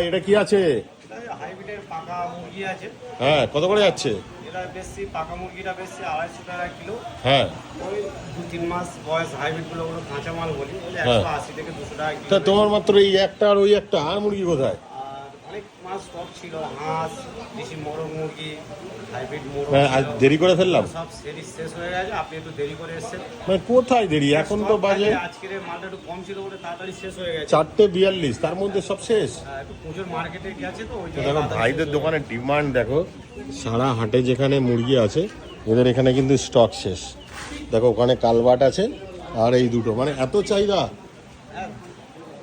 এটা কি আছে? হাইব্রিডের পাকা মুরগি আছে। হ্যাঁ, কত করে যাচ্ছে? এটা বেশি পাকা মুরগিটা বেশি 250 টাকা কিলো। হ্যাঁ, ওই 2-3 মাস বয়স হাইব্রিডগুলো ওগুলো কাঁচা মাল বলি, ওই হ্যাঁ। 180 থেকে 200 টাকা তা কিলো। তোমার মাত্র এই একটা আর ওই একটা, আর মুরগি কোথায়? আর অনেক মাছ স্টক ছিল, হাঁস, দেশি মোরগ মুরগি, হাইব্রিড মোরগ হ্যাঁ, আজ ছিল। দেরি করে ফেললাম। সব সিরিজ শেষ হয়ে গেছে, আপনি একটু দেরি করে এসেছেন। মানে কোথায় দেরি? এখন তো Stock বাজে থাকে, আজকের এই মালটা একটু কম ছিল বলে তাড়াতাড়ি শেষ হয়ে গেছে। 4:42, তার মধ্যে সব শেষ। একটু প্রচুর মার্কেটে গেছে তো ওই তো জন্য দেখো তাড়াতাড়ি ভাইদের শেষ হয়ে দোকানে ডিমান্ড দেখো, সারা হাটে যেখানে মুরগি আছে এদের এখানে কিন্তু স্টক শেষ। দেখো ওখানে কালবাট আছে আর এই দুটো, মানে এত চাহিদা। গেছে। হ্যাঁ,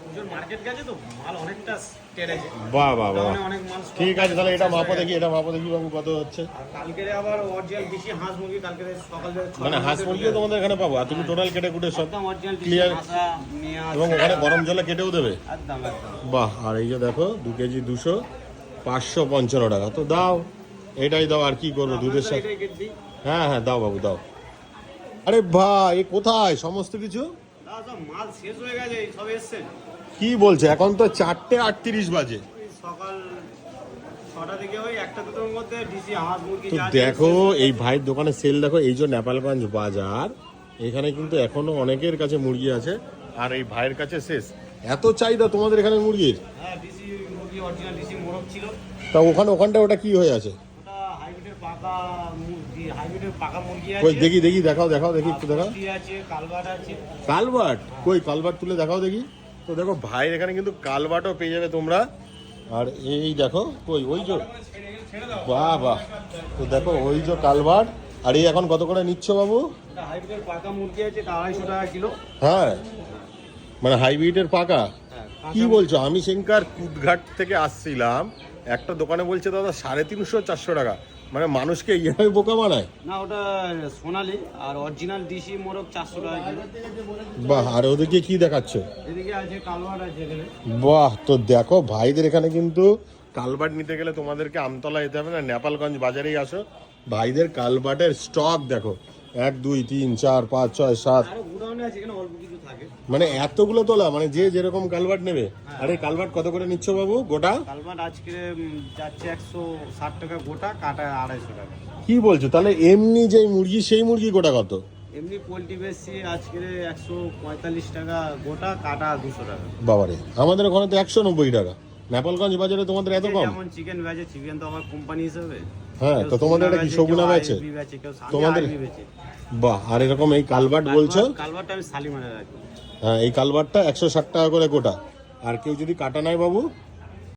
প্রচুর মার্কেট গেছে তো মাল অনেকটা টেনেছে। বাহ বাহ বাহ, দোকানে অনেক মাল stock ঠিক আছে, তাহলে এটা শেষ মাপো হয়ে দেখি, এটা মাপো দেখি বাবু কত হচ্ছে। আর কালকেরে আবার অরিজিনাল দেশি হাঁস মুরগি কালকে সকাল থেকে মানে হাঁস মুরগিও তোমাদের এখানে পাবো, আর তুমি টোটাল কেটে কুটে সব একদম অরিজিনাল দেশি ক্লিয়ার, হাঁসা নিয়ে এবং ওখানে গরম জলে কেটেও দেবে। একদম একদম। বাহ, আর এই যে দেখো 2 কেজি 200, 555 টাকা। তো দাও, এটাই দাও, আর কি করবো দুধের সাথে। এটাই কেটে দিই। হ্যাঁ হ্যাঁ, দাও বাবু দাও। আরে ভাই, এ কোথায় সমস্ত কিছু? দাদা সব মাল শেষ হয়ে গেছে, এই সব এসছে। কি বলছে? এখন তো 4:38 বাজে। ওই সকাল 6টা থেকে ওই 1টা-2টোর মধ্যে দেশি হাঁস মুরগি তো যা দেখো এসছে। এই ভাইয়ের দোকানে সেল দেখো, এই যে নেপালগঞ্জ বাজার, এখানে কিন্তু এখনো অনেকের কাছে মুরগি আছে, আর এই ভাইয়ের কাছে শেষ। এত চাহিদা তোমাদের এখানে মুরগির? হ্যাঁ, দেশি মুরগি অরিজিনাল দেশি মোরগ ছিল। তা ওখানটা ওটা কি হয়ে আছে? ওটা হাইব্রিডের পাকা মুরগি, হাইব্রিডের পাকা মুরগি কই আছে। দেখি দেখি, দেখাও দেখাও দেখি, একটু দেখাও। পুঁটি আছে, কালবাট আছে। কালবাট কই? কালবাট তুলে দেখাও দেখি। তো দেখো ভাইয়ের এখানে কিন্তু কালবাটও পেয়ে যাবে তোমরা। আর এই দেখো কই, ওই যে, বাহ বাহ, তো দেখো ওই যে কালবাট। আর এই এখন কত করে নিচ্ছ বাবু? ওটা হাইব্রিডের পাকা মুরগি আছে, এটা 250 টাকা কিলো। হ্যাঁ, মানে হাইব্রিডের পাকা। হ্যাঁ, কি বলছো? আমি সেনকার কুদঘাট থেকে আসছিলাম, একটা দোকানে বলছে দাদা 350-400 টাকা। মানে মানুষকে এইভাবে বোকা বানায়। না, ওটা সোনালি, আর অরিজিনাল দেশি মোরগ 400 টাকা কিলো। বাহ, আর ওদেরকে কি দেখাচ্ছ? এদিকে আছে কালবাট আছে এখানে। বাহ, তো দেখো ভাইদের এখানে কিন্তু কালবাট নিতে গেলে তোমাদেরকে আমতলা যেতে হবে না, নেপালগঞ্জ বাজারেই আসো। ভাইদের কালবাটের স্টক দেখো, 1 2 3 4 5 6 7, আরো গুডাউনে আছে, এখানে অল্প কিছু থাকে। মানে এতগুলো তোলা, মানে যে যেরকম কালবাট নেবে। আরে কালবাট কত করে নিচ্ছ বাবু গোটা? কালবাট আজকে যাচ্ছে 160 টাকা গোটা, কাটা 250 টাকা। কি বলছো? তাহলে এমনি যে মুরগি, সেই মুরগি গোটা কত? এমনি পোলট্রি বেশি আজকে 145 টাকা গোটা, কাটা 200 টাকা। বাবারে, আমাদের ওখানে তো 190 টাকা। নেপালগঞ্জ বাজারে তোমাদের এত কম? যেমন চিকেন বেচে, চিকেন তো আমার কোম্পানি হিসেবে। হ্যাঁ, তো তোমাদের এটা কি সগুনা বেচে? তোমাদের? বাহ, আর এরকম এই কালবাট বলছো? কালবারটা আমি শালিমারে রাখি। হ্যাঁ, এই কালবাটটা 160 টাকা করে গোটা। আর কেউ যদি কাটা নাই বাবু?